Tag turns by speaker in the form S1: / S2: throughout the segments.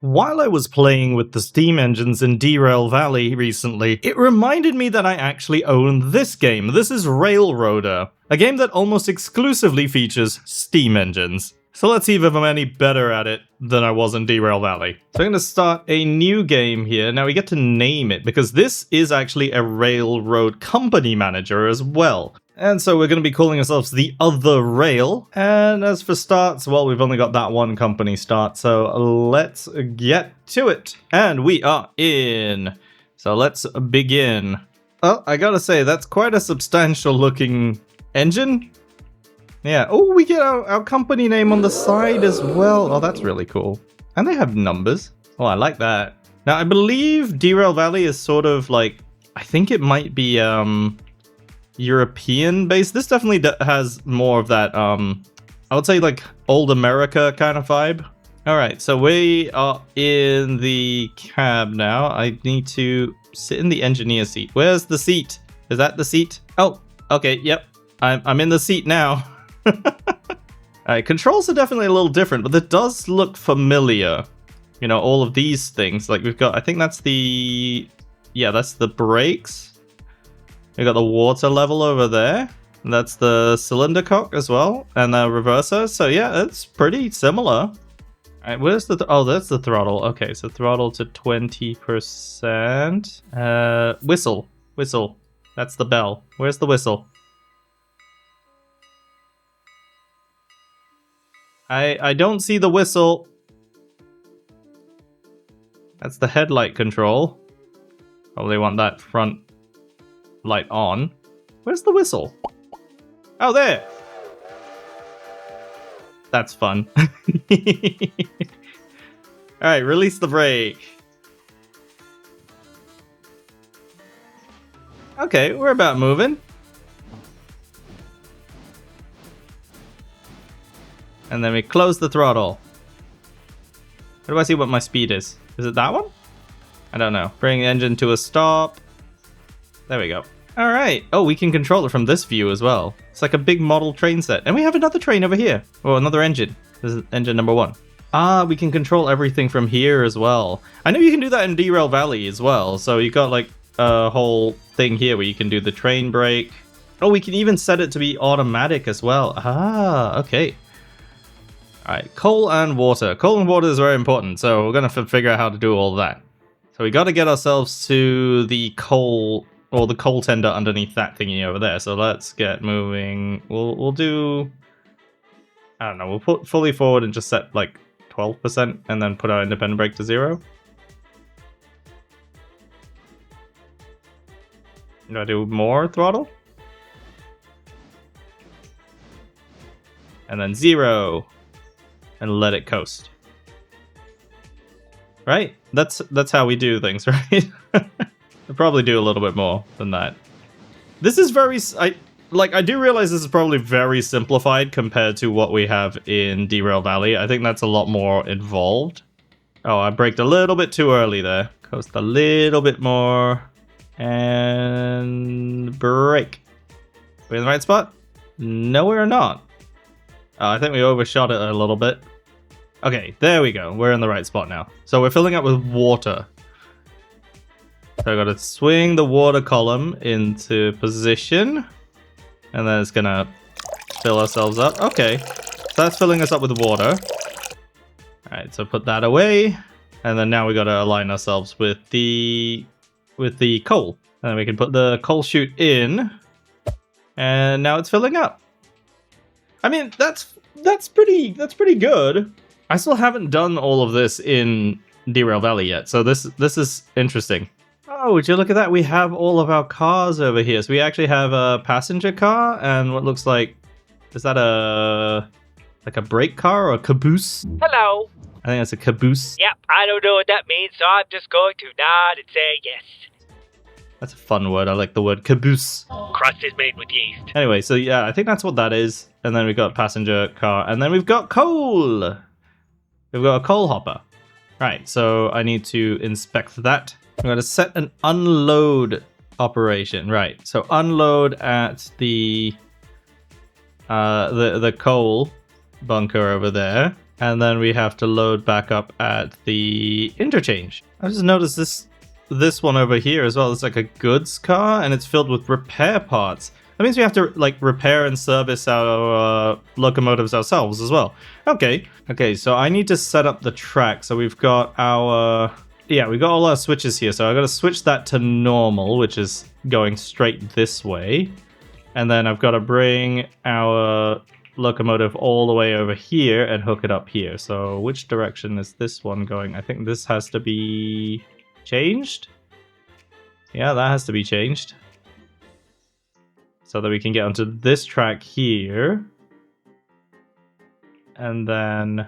S1: While I was playing with the steam engines in Derail Valley recently, it reminded me that I actually own this game. This is Railroader, a game that almost exclusively features steam engines. So let's see if I'm any better at it than I was in Derail Valley. So I'm going to start a new game here. Now we get to name it because this is actually a railroad company manager as well. And so we're going to be calling ourselves The Other Rail. And as for starts, well, we've only got that one company start. So let's get to it. And we are in. So let's begin. Well, I gotta say, that's quite a substantial looking engine. Yeah. Oh, we get our company name on the side as well. Oh, that's really cool. And they have numbers. Oh, I like that. Now, I believe Derail Valley is sort of like, I think it might be European based. This definitely has more of that, I would say like old America kind of vibe. All right, so we are in the cab now. I need to sit in the engineer seat. Where's the seat? Is that the seat? Oh, okay, yep. I'm in the seat now. Alright, controls are definitely a little different, but it does look familiar. You know, all of these things. Like we've got, I think that's the, yeah, that's the brakes. We got the water level over there. And that's the cylinder cock as well, and the reverser. So yeah, it's pretty similar. Alright, where's the, oh, that's the throttle. Okay, so throttle to 20%. Whistle. That's the bell. Where's the whistle? I don't see the whistle. That's the headlight control. Probably want that front light on. Where's the whistle? Oh, there! That's fun. Alright, release the brake. Okay, we're about moving. And then we close the throttle. Where do I see what my speed is? Is it that one? I don't know. Bring the engine to a stop. There we go. All right. Oh, we can control it from this view as well. It's like a big model train set. And we have another train over here. Or another engine. This is engine number 1. Ah, we can control everything from here as well. I know you can do that in Derail Valley as well. So you got like a whole thing here where you can do the train brake. Oh, we can even set it to be automatic as well. Ah, okay. Alright, coal and water. Coal and water is very important, so we're going to figure out how to do all that. So we got to get ourselves to the coal, or the coal tender underneath that thingy over there. So let's get moving. We'll do, I don't know, we'll put fully forward and just set like 12% and then put our independent brake to 0. Do I do more throttle? And then 0. And let it coast. Right? That's how we do things, right? I'll probably do a little bit more than that. This is very, I do realize this is probably very simplified compared to what we have in Derail Valley. I think that's a lot more involved. Oh, I braked a little bit too early there. Coast a little bit more. And brake. We in the right spot? No, we're not. I think we overshot it a little bit. Okay, there we go. We're in the right spot now. So we're filling up with water. So I've got to swing the water column into position. And then it's going to fill ourselves up. Okay, so that's filling us up with water. Alright, so put that away. And then now we got to align ourselves with the coal. And then we can put the coal chute in. And now it's filling up. I mean, that's pretty good. I still haven't done all of this in Derail Valley yet, so this is interesting. Oh, would you look at that? We have all of our cars over here. So we actually have a passenger car and what looks like, is that a brake car or a caboose?
S2: Hello.
S1: I think that's a caboose.
S2: Yep, I don't know what that means, so I'm just going to nod and say yes.
S1: That's a fun word. I like the word caboose.
S2: Crust is made with yeast.
S1: Anyway, so yeah, I think that's what that is. And then we've got passenger car, and then we've got coal. We've got a coal hopper. Right, so I need to inspect that. I'm going to set an unload operation. Right, so unload at the coal bunker over there. And then we have to load back up at the interchange. I just noticed this one over here as well. It's like a goods car, and it's filled with repair parts. That means we have to like repair and service our locomotives ourselves as well. Okay, so I need to set up the track. So we've got our... Yeah, we got all our switches here. So I got to switch that to normal, which is going straight this way. And then I've got to bring our locomotive all the way over here and hook it up here. So which direction is this one going? I think this has to be changed. Yeah, that has to be changed. So that we can get onto this track here. And then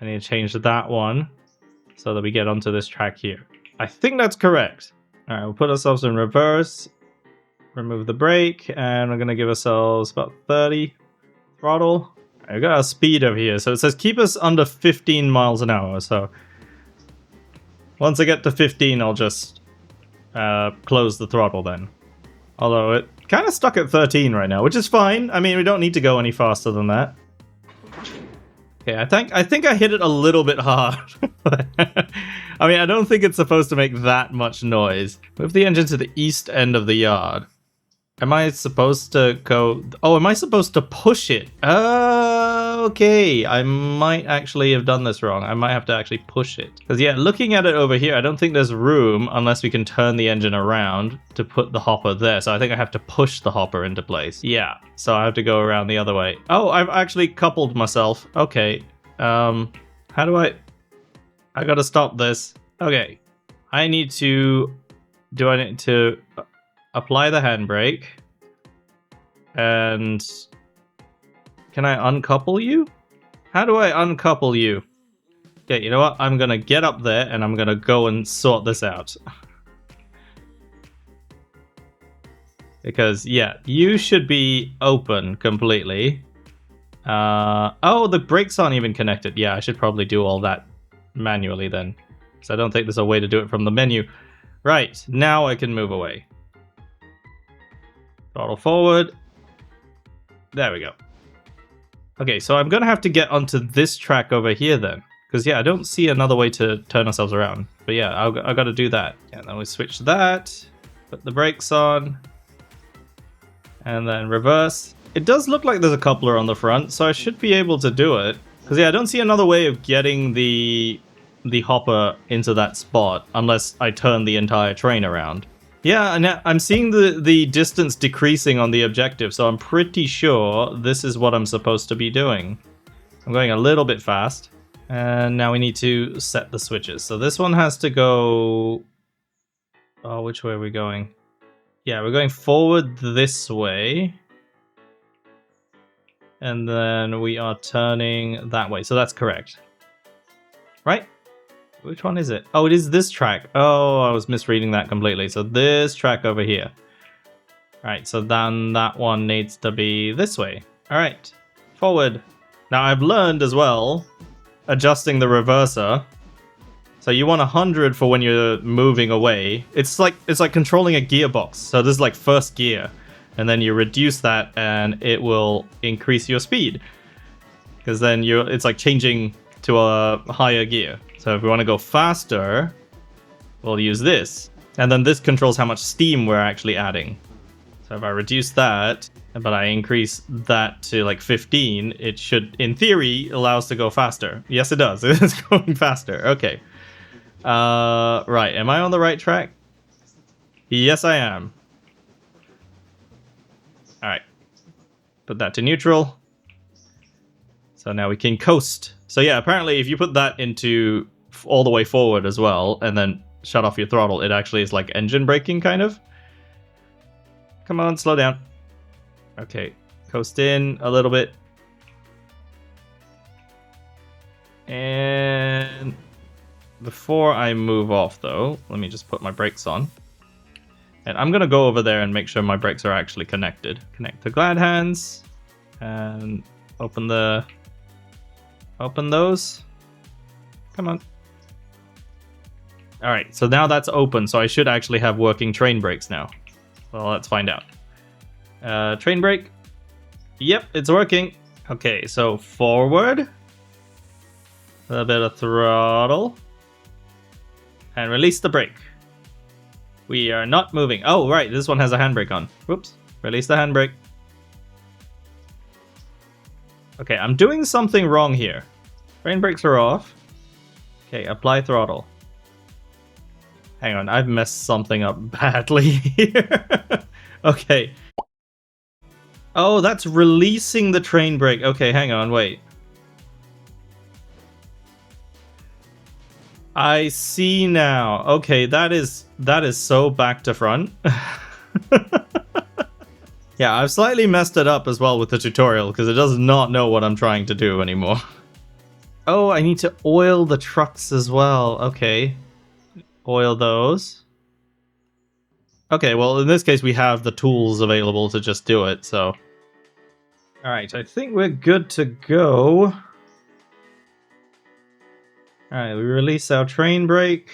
S1: I need to change that one so that we get onto this track here. I think that's correct. All right, we'll put ourselves in reverse, remove the brake, and we're going to give ourselves about 30 throttle. I got our speed over here. So it says keep us under 15 miles an hour. So once I get to 15, I'll just close the throttle then. Although it kind of stuck at 13 right now, which is fine. I mean, we don't need to go any faster than that. Okay, I think I hit it a little bit hard. I mean, I don't think it's supposed to make that much noise. Move the engine to the east end of the yard. Am I supposed to go... Oh, am I supposed to push it? Okay, I might actually have done this wrong. I might have to actually push it. Because yeah, looking at it over here, I don't think there's room unless we can turn the engine around to put the hopper there. So I think I have to push the hopper into place. Yeah, so I have to go around the other way. Oh, I've actually coupled myself. Okay, how do I gotta stop this. Okay, I need to... Do I need to... apply the handbrake, and can I uncouple you? How do I uncouple you? Okay, you know what? I'm gonna get up there and I'm gonna go and sort this out. Because, yeah, you should be open completely. Oh, the brakes aren't even connected. Yeah, I should probably do all that manually then. So I don't think there's a way to do it from the menu. Right, now I can move away. Throttle forward. There we go. Okay, so I'm going to have to get onto this track over here then. Because, yeah, I don't see another way to turn ourselves around. But, yeah, I've got to do that. And then we switch that. Put the brakes on. And then reverse. It does look like there's a coupler on the front, so I should be able to do it. Because, yeah, I don't see another way of getting the hopper into that spot unless I turn the entire train around. Yeah, and I'm seeing the distance decreasing on the objective, so I'm pretty sure this is what I'm supposed to be doing. I'm going a little bit fast, and now we need to set the switches. So this one has to go... Oh, which way are we going? Yeah, we're going forward this way. And then we are turning that way, so that's correct. Right? Which one is it? Oh, it is this track. Oh, I was misreading that completely. So this track over here. All right, so then that one needs to be this way. All right, forward. Now I've learned as well, adjusting the reverser. So you want 100 for when you're moving away. It's like controlling a gearbox. So this is like first gear, and then you reduce that, and it will increase your speed. Because then it's like changing to a higher gear. So if we want to go faster, we'll use this. And then this controls how much steam we're actually adding. So if I reduce that, but I increase that to like 15, it should, in theory, allow us to go faster. Yes, it does. It's going faster. Okay. Right. Am I on the right track? Yes, I am. All right. Put that to neutral. So now we can coast. So yeah, apparently if you put that into all the way forward as well, and then shut off your throttle, it actually is like engine braking, kind of. Come on, slow down. Okay, coast in a little bit. And before I move off, though, let me just put my brakes on. And I'm going to go over there and make sure my brakes are actually connected. Connect the glad hands. And open those. Come on. Alright, so now that's open, so I should actually have working train brakes now. Well, let's find out. Train brake. Yep, it's working. Okay, so forward. A little bit of throttle. And release the brake. We are not moving. Oh, right. This one has a handbrake on. Whoops. Release the handbrake. Okay, I'm doing something wrong here. Train brakes are off. Okay, apply throttle. Hang on, I've messed something up badly here. Okay. Oh, that's releasing the train brake. Okay, hang on, wait. I see now. Okay, that is so back to front. Yeah, I've slightly messed it up as well with the tutorial because it does not know what I'm trying to do anymore. Oh, I need to oil the trucks as well. Okay. Oil those. Okay, well, in this case, we have the tools available to just do it, so. Alright, I think we're good to go. Alright, we release our train brake.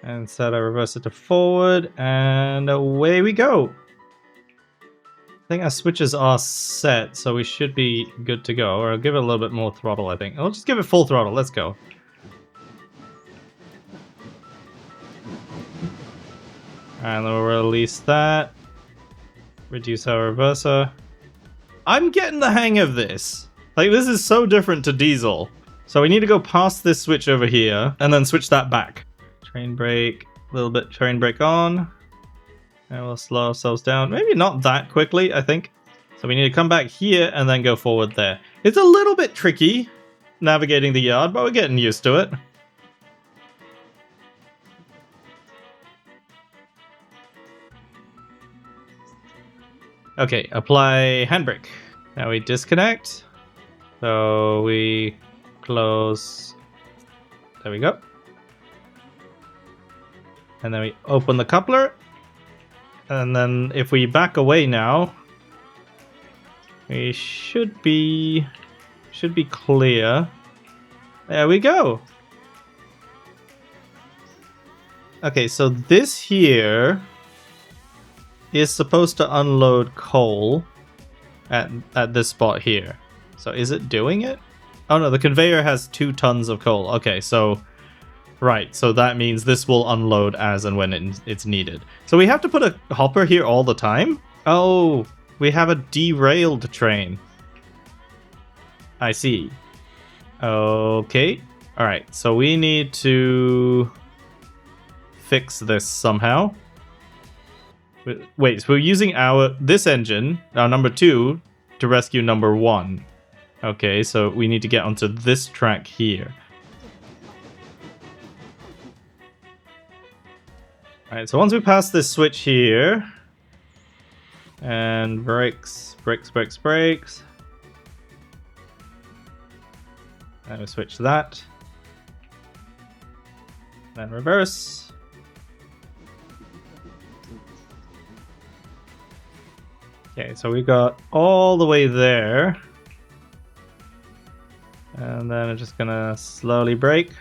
S1: And set our reverser to forward, and away we go. I think our switches are set, so we should be good to go. Or I'll give it a little bit more throttle, I think. I'll just give it full throttle, let's go. And then we'll release that. Reduce our reverser. I'm getting the hang of this. Like, this is so different to diesel. So we need to go past this switch over here, and then switch that back. Train brake, a little bit train brake on. And we'll slow ourselves down. Maybe not that quickly, I think. So we need to come back here and then go forward there. It's a little bit tricky navigating the yard, but we're getting used to it. Okay, apply handbrake. Now we disconnect. So we close. There we go. And then we open the coupler. And then if we back away now, we should be clear. There we go. Okay, so this here is supposed to unload coal at this spot here. So is it doing it? Oh no, the conveyor has 2 tons of coal. Okay, so right, so that means this will unload as and when it's needed. So we have to put a hopper here all the time? Oh, we have a derailed train. I see. Okay. Alright, so we need to fix this somehow. Wait, so we're using this engine, our number 2, to rescue number 1. Okay, so we need to get onto this track here. Alright, so once we pass this switch here, and brakes, and we switch that, then reverse. Okay, so we got all the way there, and then I'm just gonna slowly brake.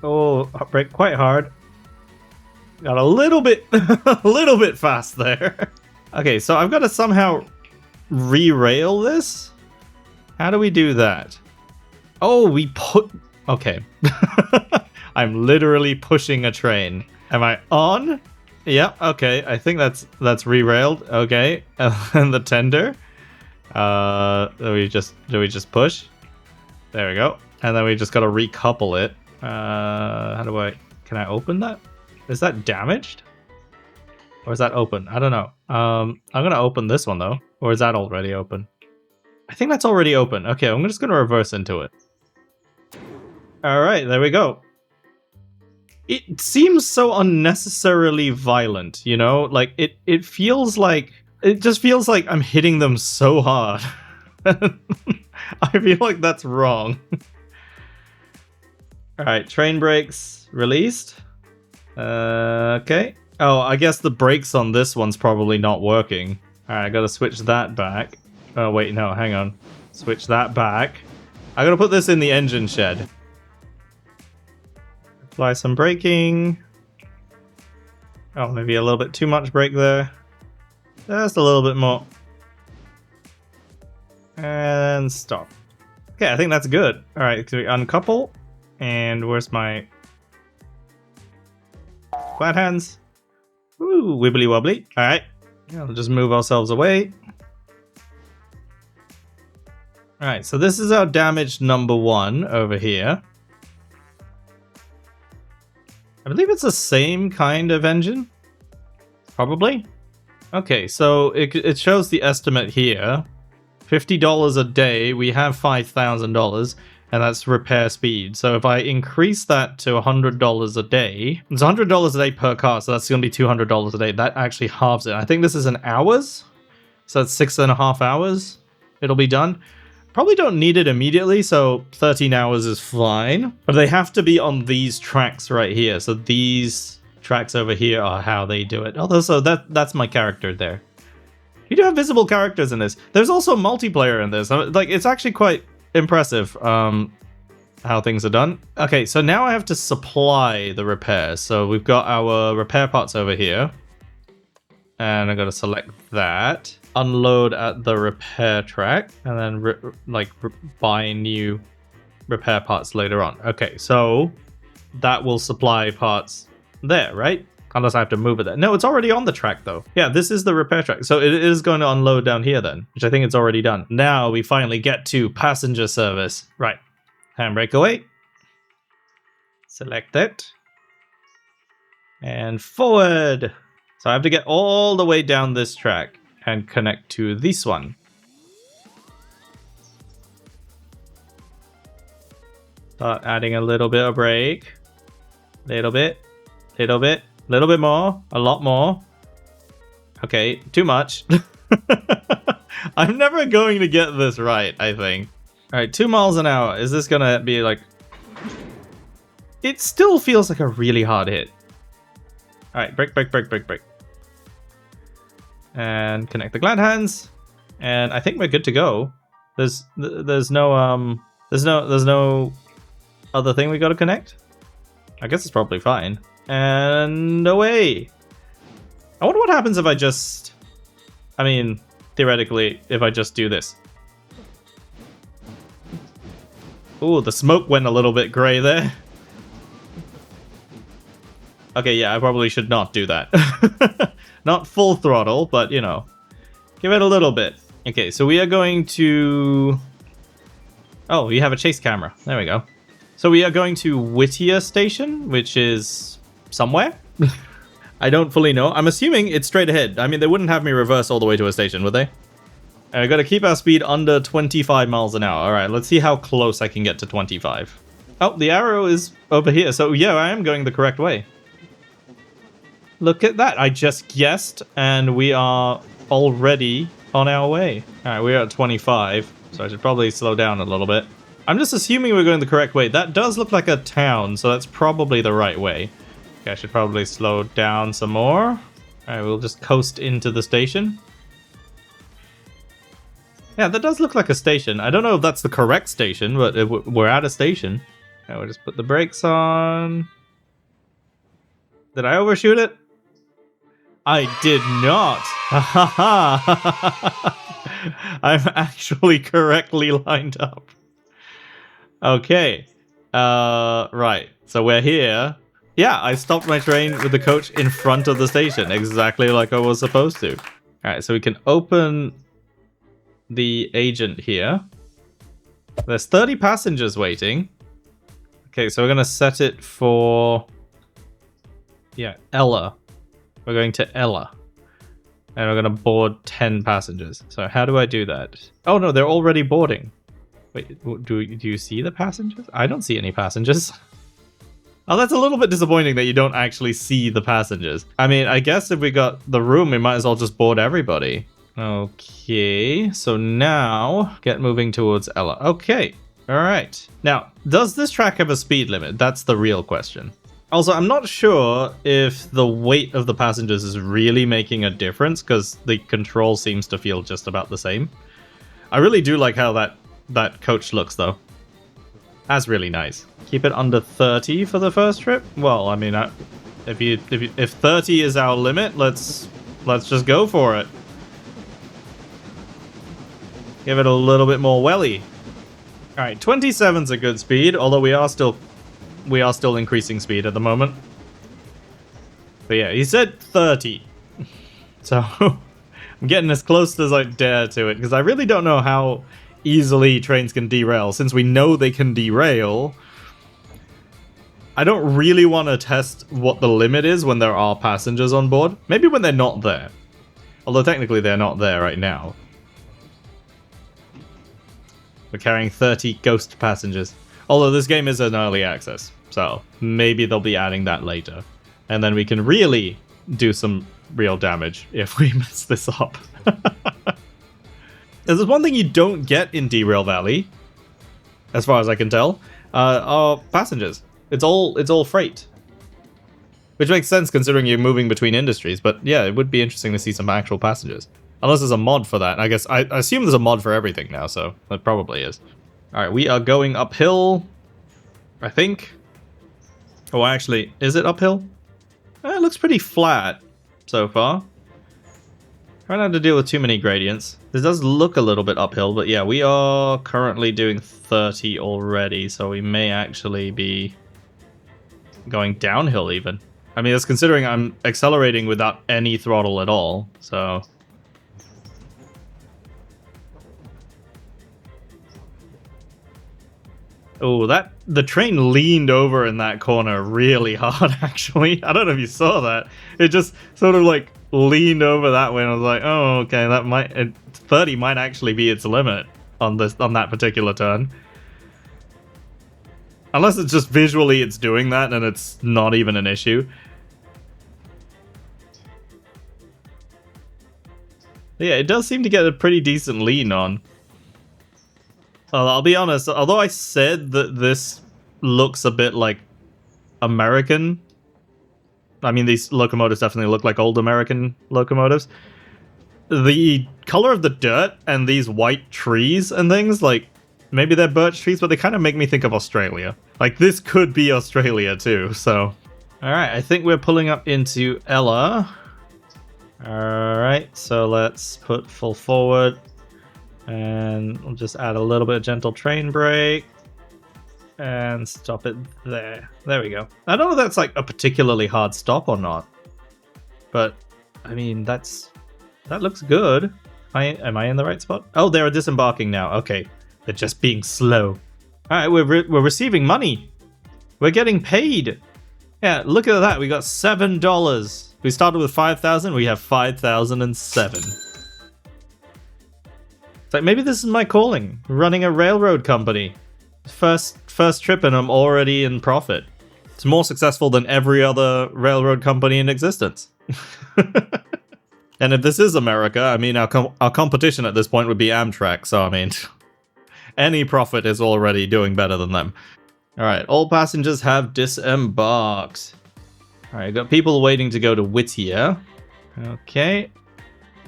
S1: Oh, brake quite hard. Got a little bit, a little bit fast there. Okay, so I've got to somehow re-rail this. How do we do that? Oh, we put. Okay, I'm literally pushing a train. Am I on? Yep. Okay, I think that's re-railed. Okay, and the tender. Do we just push? There we go. And then we just got to recouple it. How do can I open that? Is that damaged? Or is that open? I don't know. I'm gonna open this one though. Or is that already open? I think that's already open. Okay, I'm just gonna reverse into it. Alright, there we go. It seems so unnecessarily violent, you know? Like, it just feels like I'm hitting them so hard. I feel like that's wrong. Alright, train brakes released. Okay. Oh, I guess the brakes on this one's probably not working. Alright, I gotta switch that back. Oh, wait, no, hang on. Switch that back. I gotta put this in the engine shed. Apply some braking. Oh, maybe a little bit too much brake there. Just a little bit more. And stop. Okay, I think that's good. All right, so we uncouple. And where's my glad hands? Ooh, wibbly wobbly. All right, we'll just move ourselves away. All right, so this is our damage number 1 over here. I believe it's the same kind of engine. Probably. Okay, so it shows the estimate here. $50 a day. We have $5,000, and that's repair speed. So if I increase that to $100 a day, it's $100 a day per car, so that's going to be $200 a day. That actually halves it. I think this is in hours, so that's 6.5 hours. It'll be done. Probably don't need it immediately, so 13 hours is fine. But they have to be on these tracks right here. So these tracks over here are how they do it. Although, so that's my character there. You do have visible characters in this. There's also multiplayer in this. Like, it's actually quite impressive how things are done. Okay, so now I have to supply the repairs. So we've got our repair parts over here. And I'm going to select that. Unload at the repair track. And then buy new repair parts later on. Okay, so that will supply parts there, right? Unless I have to move it there. No, it's already on the track though. Yeah, this is the repair track. So it is going to unload down here then, which I think it's already done. Now we finally get to passenger service. Right. Handbrake away. Select it. And forward. So I have to get all the way down this track and connect to this one. Start adding a little bit of brake. Little bit. Little bit. Little bit more. A lot more. Okay, too much. I'm never going to get this right, I think. Alright, 2 miles an hour. Is this gonna be like... It still feels like a really hard hit. Alright, brake, brake, brake, brake, brake. And connect the glad hands. And I think we're good to go. There's no other thing we gotta connect? I guess it's probably fine. And away. I wonder what happens if I just... I mean, theoretically, if I just do this. Ooh, the smoke went a little bit gray there. Okay, yeah, I probably should not do that. Not full throttle, but, you know, give it a little bit. Okay, so we are going to... Oh, we have a chase camera. There we go. So we are going to Whittier Station, which is... somewhere? I don't fully know. I'm assuming it's straight ahead. I mean, they wouldn't have me reverse all the way to a station, would they? I gotta keep our speed under 25 miles an hour. Alright, let's see how close I can get to 25. Oh, the arrow is over here. So, yeah, I am going the correct way. Look at that. I just guessed, and we are already on our way. Alright, we're at 25, so I should probably slow down a little bit. I'm just assuming we're going the correct way. That does look like a town, so that's probably the right way. Okay, I should probably slow down some more. Alright, we'll just coast into the station. Yeah, that does look like a station. I don't know if that's the correct station, but we're at a station. Alright, we'll just put the brakes on. Did I overshoot it? I did not. I'm actually correctly lined up. Okay. Right. So we're here. Yeah, I stopped my train with the coach in front of the station, exactly like I was supposed to. Alright, so we can open the agent here. There's 30 passengers waiting. Okay, so we're going to set it for... Yeah, Ella. We're going to Ella. And we're going to board 10 passengers. So how do I do that? Oh no, they're already boarding. Wait, do you see the passengers? I don't see any passengers. Oh, that's a little bit disappointing that you don't actually see the passengers. I mean, I guess if we got the room, we might as well just board everybody. Okay, so now get moving towards Ella. Okay, all right. Now, does this track have a speed limit? That's the real question. Also, I'm not sure if the weight of the passengers is really making a difference because the control seems to feel just about the same. I really do like how that coach looks, though. That's really nice. Keep it under 30 for the first trip. Well, I mean, if 30 is our limit, let's just go for it. Give it a little bit more welly. All right, 27's a good speed, although we are still increasing speed at the moment. But yeah, he said 30. So I'm getting as close as I dare to it, because I really don't know how easily trains can derail. Since we know they can derail, I don't really want to test what the limit is when there are passengers on board. Maybe when they're not there. Although technically they're not there right now. We're carrying 30 ghost passengers. Although this game is an early access, so maybe they'll be adding that later. And then we can really do some real damage if we mess this up. There's one thing you don't get in Derail Valley, as far as I can tell, are passengers. It's all freight. Which makes sense considering you're moving between industries, but yeah, it would be interesting to see some actual passengers. Unless there's a mod for that. I guess I assume there's a mod for everything now, so that probably is. Alright, we are going uphill, I think. Oh, actually, is it uphill? It looks pretty flat so far. Try not to deal with too many gradients. This does look a little bit uphill, but yeah, we are currently doing 30 already, so we may actually be going downhill even. I mean, that's considering I'm accelerating without any throttle at all, so... Oh, the train leaned over in that corner really hard, actually. I don't know if you saw that. It just sort of like leaned over that way, and I was like, oh, okay, 30 might actually be its limit on that particular turn. Unless it's just visually it's doing that and it's not even an issue. Yeah, it does seem to get a pretty decent lean on. I'll be honest, although I said that this looks a bit like American, I mean, these locomotives definitely look like old American locomotives. The color of the dirt and these white trees and things, like, maybe they're birch trees, but they kind of make me think of Australia. Like, this could be Australia too, so... Alright, I think we're pulling up into Ella. Alright, so let's put full forward. And we'll just add a little bit of gentle train brake. And stop it there. There we go. I don't know if that's like a particularly hard stop or not. But, I mean, that looks good. Am I in the right spot? Oh, they're disembarking now. Okay. They're just being slow. Alright, we're receiving money. We're getting paid. Yeah, look at that. We got $7. We started with 5,000. We have 5,007. It's like, maybe this is my calling. Running a railroad company. First trip and I'm already in profit. It's more successful than every other railroad company in existence. And if this is America, I mean, our competition at this point would be Amtrak, so I mean, any profit is already doing better than them. Alright, all passengers have disembarked. Alright, got people waiting to go to Whittier. Okay.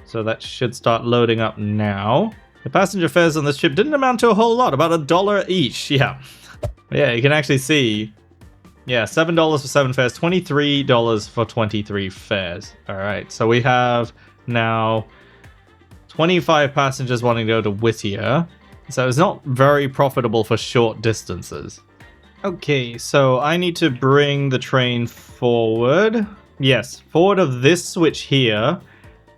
S1: So that should start loading up now. The passenger fares on this trip didn't amount to a whole lot, about $1 each. Yeah. Yeah, you can actually see. Yeah, $7 for 7 fares, $23 for 23 fares. Alright, so we have now 25 passengers wanting to go to Whittier. So it's not very profitable for short distances. Okay, so I need to bring the train forward. Yes, forward of this switch here.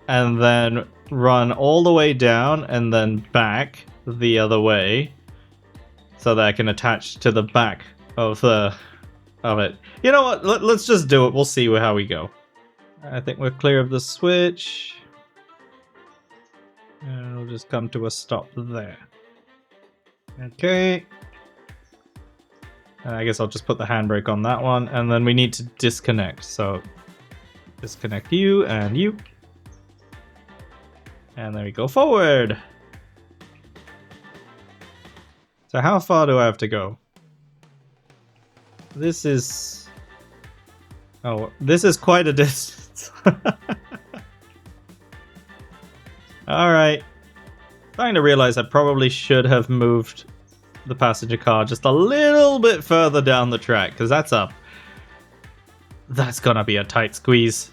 S1: And then run all the way down and then back the other way. So that I can attach to the back of it. You know what? Let's just do it. We'll see how we go. I think we're clear of the switch. And we'll just come to a stop there. Okay. I guess I'll just put the handbrake on that one. And then we need to disconnect. So disconnect you and you. And then we go forward. So how far do I have to go? This is... Oh, this is quite a distance. Alright. Starting to realize I probably should have moved the passenger car just a little bit further down the track, because that's gonna be a tight squeeze.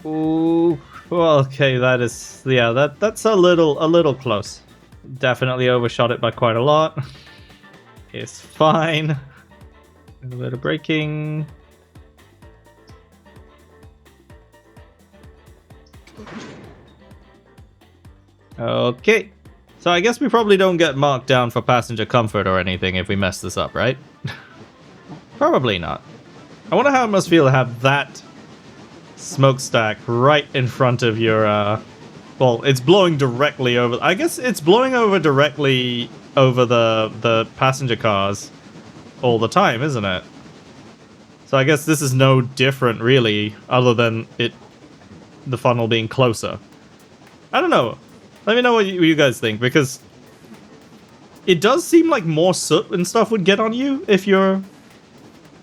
S1: Ooh, well, okay, that is, yeah, that's a little close. Definitely overshot it by quite a lot. It's fine. A little bit of braking. Okay. So I guess we probably don't get marked down for passenger comfort or anything if we mess this up, right? Probably not. I wonder how it must feel to have that smokestack right in front of your, well, it's blowing directly over, I guess it's blowing over directly over the passenger cars all the time, isn't it? So I guess this is no different, really, other than the funnel being closer. I don't know. Let me know what you guys think, because it does seem like more soot and stuff would get on you if you're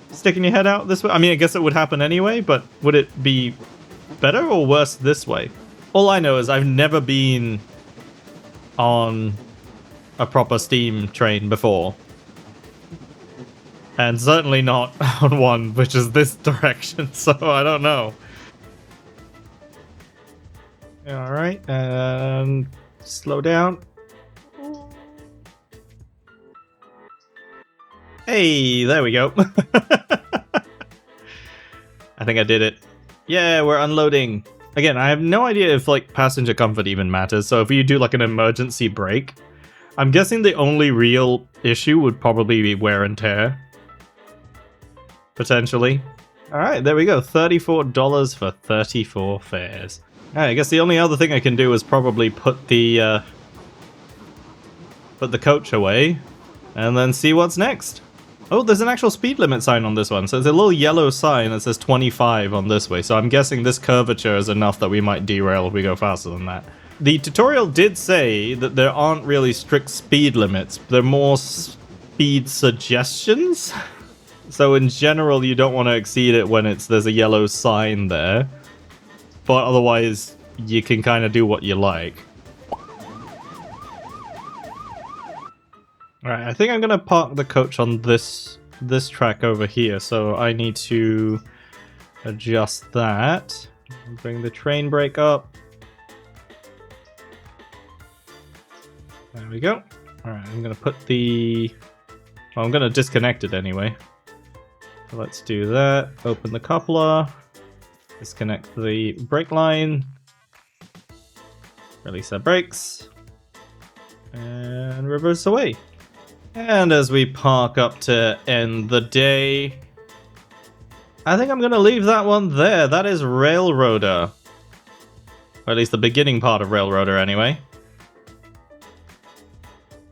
S1: sticking your head out this way. I mean, I guess it would happen anyway, but would it be better or worse this way? All I know is I've never been on a proper steam train before. And certainly not on one which is this direction, so I don't know. Alright, and slow down. Hey, there we go. I think I did it. Yeah, we're unloading. Again, I have no idea if like passenger comfort even matters, so if you do like an emergency brake, I'm guessing the only real issue would probably be wear and tear. Potentially. Alright, there we go. $34 for 34 fares. Alright, I guess the only other thing I can do is probably put the coach away and then see what's next. Oh, there's an actual speed limit sign on this one. So there's a little yellow sign that says 25 on this way. So I'm guessing this curvature is enough that we might derail if we go faster than that. The tutorial did say that there aren't really strict speed limits. They're more speed suggestions. So in general, you don't want to exceed it when there's a yellow sign there. But otherwise, you can kind of do what you like. Alright, I think I'm going to park the coach on this track over here. So I need to adjust that. Bring the train brake up. There we go. Alright, I'm going to put the... Well, I'm going to disconnect it anyway. So let's do that. Open the coupler. Disconnect the brake line. Release our brakes. And reverse away. And as we park up to end the day, I think I'm going to leave that one there. That is Railroader. Or at least the beginning part of Railroader anyway.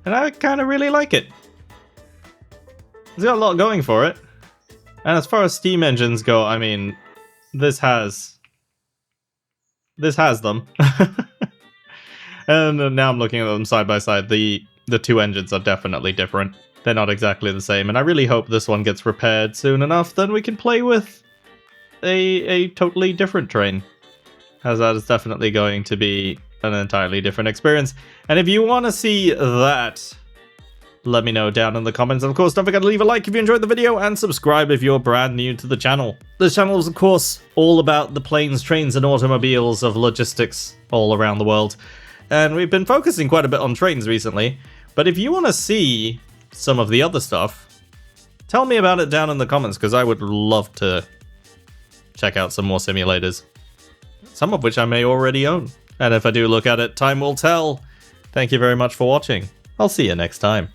S1: And I kind of really like it. It's got a lot going for it. And as far as steam engines go, I mean, this has them. And now I'm looking at them side by side. The two engines are definitely different. They're not exactly the same, and I really hope this one gets repaired soon enough, then we can play with a totally different train. As that is definitely going to be an entirely different experience. And if you want to see that, let me know down in the comments. And of course, don't forget to leave a like if you enjoyed the video, and subscribe if you're brand new to the channel. This channel is, of course, all about the planes, trains, and automobiles of logistics all around the world. And we've been focusing quite a bit on trains recently. But if you want to see some of the other stuff, tell me about it down in the comments, because I would love to check out some more simulators. Some of which I may already own. And if I do look at it, time will tell. Thank you very much for watching. I'll see you next time.